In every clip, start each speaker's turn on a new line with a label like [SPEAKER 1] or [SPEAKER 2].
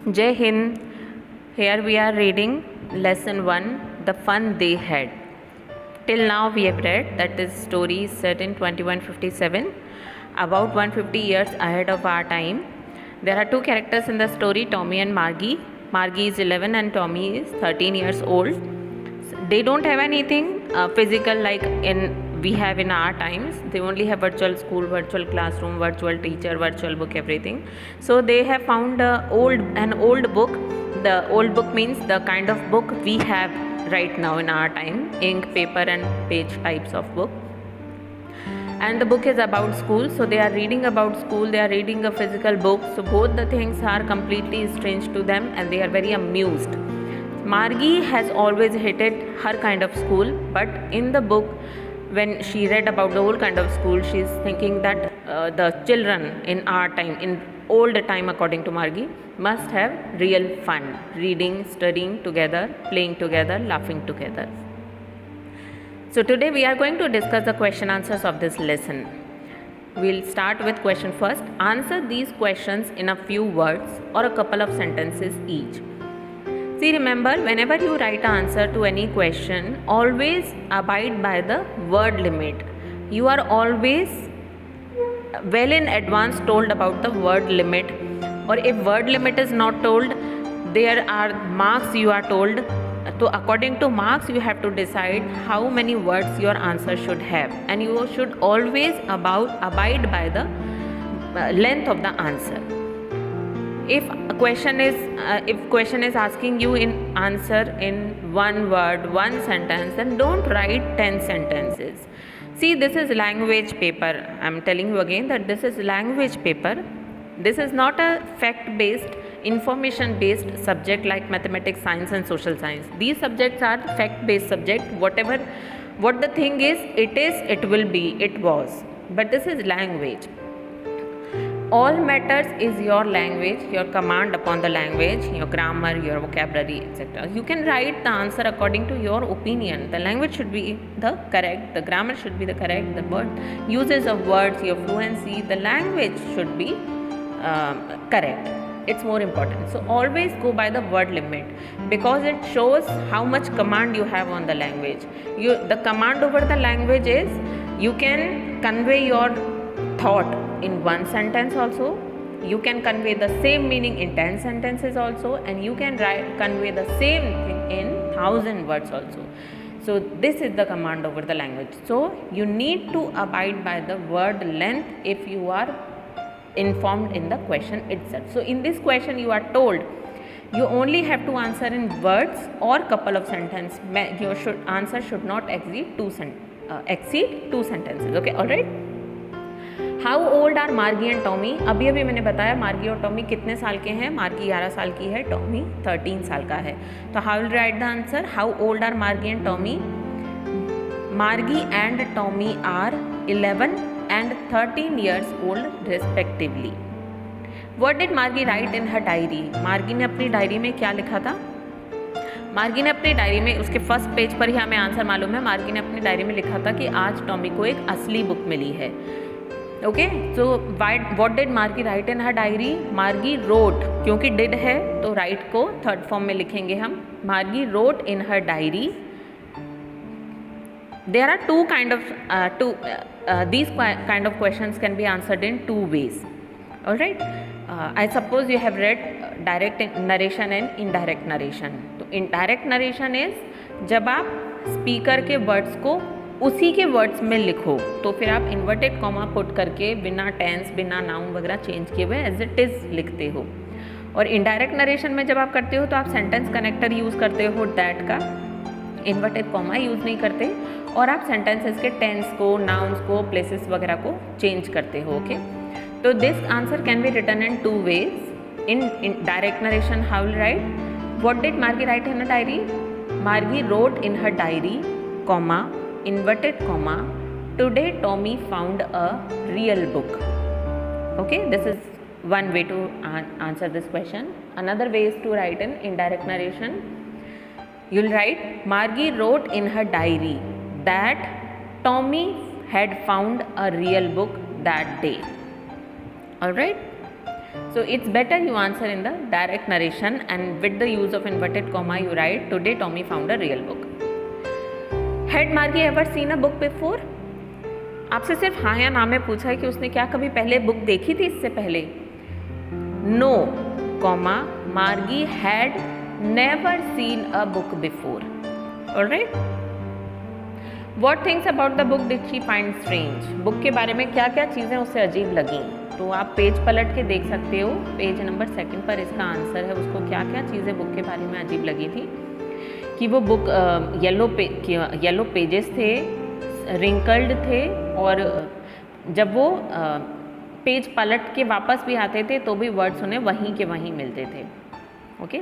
[SPEAKER 1] Jai Hind. Here we are reading lesson 1, The Fun They Had. Till now we have read that this story is set in 2157, about 150 years ahead of our time. There are two characters in the story, Tommy and Margie. Margie is 11 and Tommy is 13 years old. They don't have anything physical like we have in our times. They only have virtual school, virtual classroom, virtual teacher, virtual book, everything. So they have found an old book. The old book means the kind of book we have right now in our time, ink, paper and page types of book. And the book is about school, so they are reading about school, they are reading a physical book, so both the things are completely strange to them and they are very amused. Margie has always hated her kind of school, but in the book, when she read about the whole kind of school, she is thinking that the children in our time, in old time according to Margie, must have real fun, reading, studying together, playing together, laughing together. So today we are going to discuss the question answers of this lesson. We'll start with question first. Answer these questions in a few words or a couple of sentences each. See, remember, whenever you write an answer to any question, always abide by the word limit. You are always well in advance told about the word limit, or if word limit is not told, there are marks you are told. So according to marks, you have to decide how many words your answer should have, and you should always abide by the length of the answer. If question is asking you in answer in one word, one sentence, then don't write 10 sentences. See, this is language paper. I am telling you again that this is language paper. This is not a fact-based, information-based subject like mathematics, science and social science. These subjects are fact-based subject. What the thing is, it will be, it was. But this is language. All matters is your language, your command upon the language, your grammar, your vocabulary, etc. You can write the answer according to your opinion. The language should be the correct, the grammar should be the correct, the word uses of words, your fluency, the language should be correct. It's more important. So always go by the word limit, because it shows how much command you have on the language. The command over the language is you can convey your thought in one sentence also, you can convey the same meaning in 10 sentences also, and you can convey the same thing in 1000 words also. So this is the command over the language. So you need to abide by the word length if you are informed in the question itself. So in this question you are told you only have to answer in words or couple of sentences. Your answer should not exceed two sentences. Okay, all right. How old are Margie and Tommy? अभी मैंने बताया मार्गी और Tommy कितने साल के हैं. मार्गी 11 साल की है, टॉमी 13 साल का है. तो how will write the answer? How old are Margie and Tommy? Margie and Tommy are 11 and 13 years old respectively. What did Margie write in her diary? मार्गी ने अपनी डायरी में क्या लिखा था? मार्गी ने अपनी डायरी में, उसके फर्स्ट पेज पर ही हमें आंसर मालूम है. मार्गी ने अपनी डायरी में लिखा था कि आज टॉमी को एक असली बुक मिली है. Okay, so what did Margi write in her diary? Margi road, क्योंकि डिड है तो राइट को थर्ड फॉर्म में लिखेंगे हम. मार्गी wrote in her diary. There are these kind of questions can be answered in two ways. All right. I suppose you have read direct narration and indirect narration. तो indirect narration is जब आप speaker के words को उसी के words में लिखो, तो फिर आप इन्वर्टेड कॉमा पुट करके बिना टेंस, बिना नाउन वगैरह चेंज किए हुए एज इट इज़ लिखते हो. और इनडायरेक्ट नरेशन में जब आप करते हो तो आप सेंटेंस कनेक्टर यूज़ करते हो दैट का, इन्वर्टेड कॉमा यूज़ नहीं करते, और आप सेंटेंसेस के टेंस को, नाउन्स को, प्लेसेस वगैरह को चेंज करते हो. ओके, तो this answer can be written in two ways. In direct narration how will write? What did Margi write in her diary? Margi wrote in her diary, comma, inverted comma, today Tommy found a real book. Okay, this is one way to answer this question. Another way is to write in indirect narration. You'll write Margie wrote in her diary that Tommy had found a real book that day. All right. So it's better you answer in the direct narration and with the use of inverted comma you write, today Tommy found a real book. Had Margie ever seen a book before? आपसे सिर्फ हाँ या ना में पूछा है कि उसने क्या कभी पहले बुक देखी थी इससे पहले. No, comma, Margie had never seen a book before. Alright? What things about the book did she find strange? Book के बारे में क्या क्या चीज़ें उसे अजीब लगीं? तो आप पेज पलट के देख सकते हो. पेज नंबर 2 पर इसका आंसर है. उसको क्या क्या चीज़ें बुक के बारे में अजीब लगी थी कि वो बुक येलो पेजेस थे, रिंकल्ड थे, और जब वो पेज पलट के वापस भी आते थे तो भी वर्ड्स उन्हें वहीं के वहीं मिलते थे. ओके,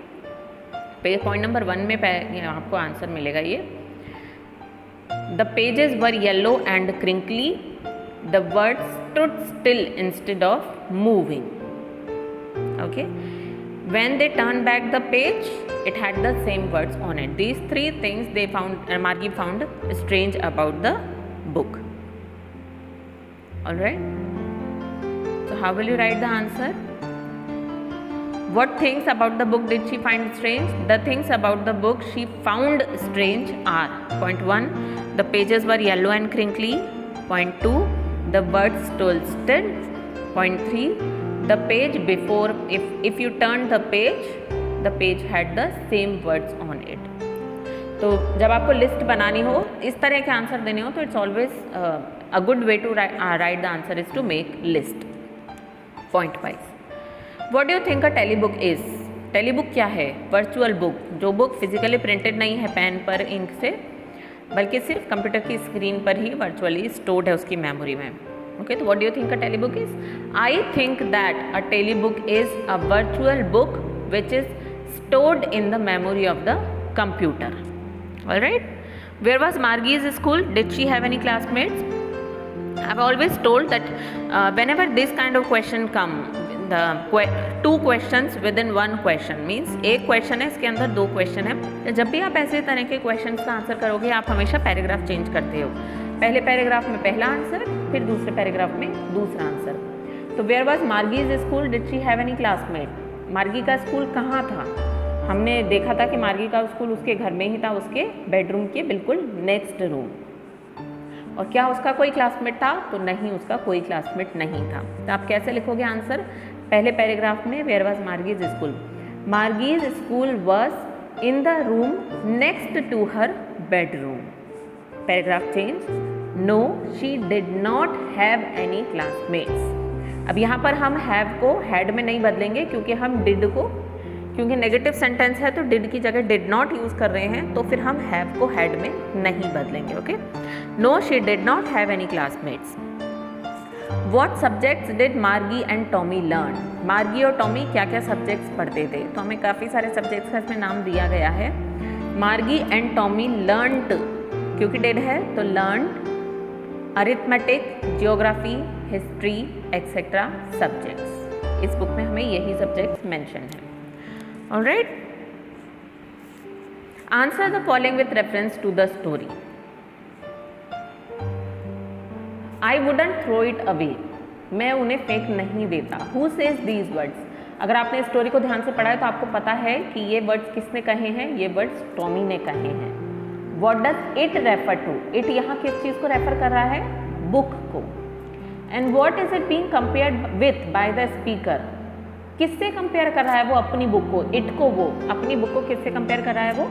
[SPEAKER 1] पॉइंट नंबर 1 में आपको आंसर मिलेगा ये. The pages were yellow and crinkly, the words stood still instead of moving. Okay, when they turned back the page it had the same words on it. These 3 things they found, Margie found strange about the book. All right, so how will you write the answer? What things about the book did she find strange? The things about the book she found strange are: point 1, the pages were yellow and crinkly. Point 2, the words stood still. Point 3, the page before, if you turned the page had the same words on it. तो जब आपको list बनानी हो, इस तरह के answer देने हो, तो it's always a good way to write the answer is to make list point wise. What do you think a tele book is? Tele book क्या है? वर्चुअल बुक, जो बुक फिजिकली प्रिंटेड नहीं है pen पर ink से, बल्कि सिर्फ computer की स्क्रीन पर ही वर्चुअली स्टोर्ड है उसकी मेमोरी में. ओके, तो what do you think a tele book is? I think that a tele book is a virtual book which is stored in the memory of the computer. Alright, where was Margie's school? Did she have any classmates? I have always told that whenever this kind of question come, the 2 questions within 1 question means एक question है, इसके अंदर 2 question है. तो जब भी आप ऐसे तरह के क्वेश्चन का आंसर करोगे आप हमेशा पैराग्राफ चेंज करते हो. पहले पैराग्राफ में पहला आंसर, फिर दूसरे पैराग्राफ में दूसरा आंसर. तो where was Margie's school? Did she have any classmate? Margie का स्कूल कहाँ था? हमने देखा था कि मार्गी का स्कूल उसके घर में ही था, उसके बेडरूम के बिल्कुल नेक्स्ट रूम. और क्या उसका कोई क्लासमेट था? तो नहीं, उसका कोई क्लासमेट नहीं था. तो आप कैसे लिखोगे आंसर? पहले पैराग्राफ में where was Margie's school, Margie's school was in the room next to her bedroom. Paragraph change. No, she did not have any classmates. अब यहाँ पर हम हैव को हैड में नहीं बदलेंगे क्योंकि हम डिड को, क्योंकि नेगेटिव सेंटेंस है तो डिड की जगह डिड नॉट यूज कर रहे हैं, तो फिर हम हैव को हैड में नहीं बदलेंगे. Okay, no, she did not have any classmates. What subjects did Margie and Tommy learn? मार्गी और टॉमी क्या क्या सब्जेक्ट्स पढ़ते थे? तो हमें काफ़ी सारे सब्जेक्ट्स का इसमें नाम दिया गया है. मार्गी एंड टॉमी लर्नड, क्योंकि डिड है तो learned arithmetic, geography, history etcetera subjects. इस बुक में हमें यही सब्जेक्ट्स मेंशन है. Alright, answer the following with reference to the story. I wouldn't throw it away, मैं उन्हें फेंक नहीं देता. Who says these words? अगर आपने स्टोरी को ध्यान से पढ़ा है तो आपको पता है कि ये वर्ड्स किसने कहे हैं. ये वर्ड्स टॉमी ने कहे हैं. What does it refer to? It यहाँ किस चीज़ को रेफर कर रहा है? बुक को. And what is it being compared with by the speaker? किससे कंपेयर कर रहा है वो? अपनी बुक को. इट को, वो अपनी बुक को किससे कंपेयर कर रहा है? वो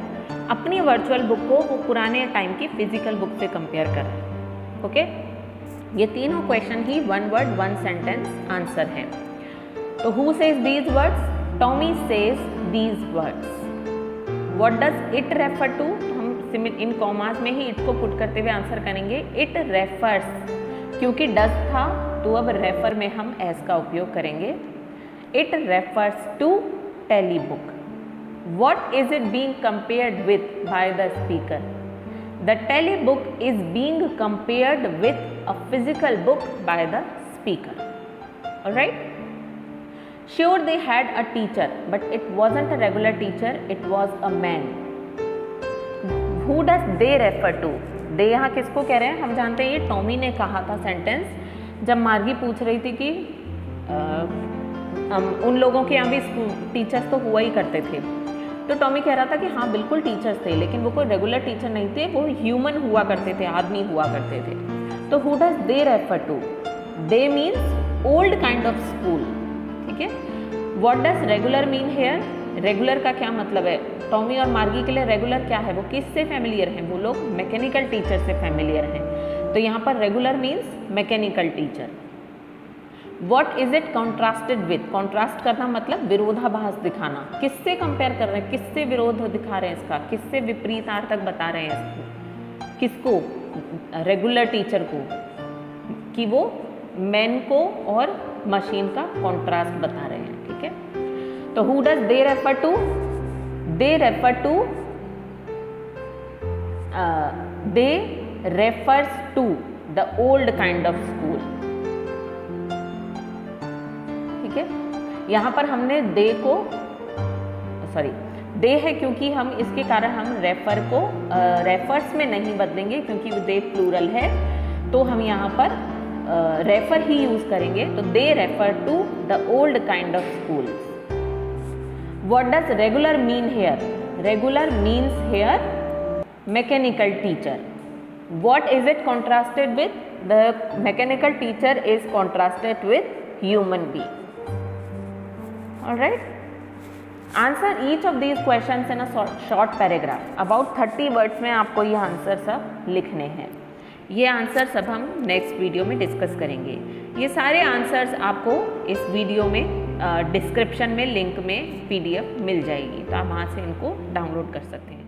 [SPEAKER 1] अपनी वर्चुअल बुक को वो पुराने टाइम की फिजिकल बुक से कंपेयर कर रहा है. ओके, ये तीनों क्वेश्चन ही 1 वर्ड 1 सेंटेंस आंसर है. तो who says these words? Tommy says these words. What does it refer to? हम इन कॉमास में ही इट को पुट करते हुए आंसर करेंगे. इट रेफर्स, क्योंकि डज था तो अब रेफर में हम एस का उपयोग करेंगे. It refers to tele book. What is it being compared with by the speaker? The tele book is being compared with a physical book by the speaker. Alright? Sure, they had a teacher, but it wasn't a regular teacher, it was a man. Who does they refer to? They यहाँ किसको कह रहे हैं? हम जानते हैं ये Tommy ने कहा था सेंटेंस जब मार्गी पूछ रही थी कि उन लोगों के यहाँ भी टीचर्स तो हुआ ही करते थे। तो टॉमी कह रहा था कि हाँ बिल्कुल टीचर्स थे, लेकिन वो कोई रेगुलर टीचर नहीं थे, वो ह्यूमन हुआ करते थे, आदमी हुआ करते थे। तो who does they refer to? They means old kind of school, ठीक है। What does regular mean here? Regular का क्या मतलब है? टॉमी और मार्गी के लिए रेगुलर क्या है? वो किससे फेमिलियर हैं? वो लोग मैकेनिकल टीचर से फेमिलियर हैं। तो यहाँ पर regular means mechanical teacher. What is it contrasted with? Contrast करना मतलब विरोधाभास दिखाना। किससे कंपेयर कर रहे हैं? किससे विरोध दिखा रहे हैं इसका? किससे विपरीतार्थक बता रहे हैं इसको? किसको? रेगुलर टीचर को, कि वो मैन को और मशीन का कॉन्ट्रास्ट बता रहे हैं, ठीक है। तो who does they refer to? They refer to, they refers to the old kind of school, ठीक है। यहाँ पर हमने दे को, सॉरी दे है क्योंकि हम इसके कारण हम रेफर को रेफर्स में नहीं बदलेंगे, क्योंकि दे प्लूरल है, तो हम यहाँ पर रेफर ही यूज करेंगे। तो they refer to the old kind of schools. What does regular mean here? Regular means here mechanical teacher. What is it contrasted with? The mechanical teacher is contrasted with human being. Alright, answer each of these questions in a short paragraph. About 30 words में आपको ये answer सब लिखने हैं। ये answer सब हम next video में डिस्कस करेंगे। ये सारे आंसर्स आपको इस वीडियो में डिस्क्रिप्शन में लिंक में PDF मिल जाएगी, तो आप वहाँ से इनको डाउनलोड कर सकते हैं।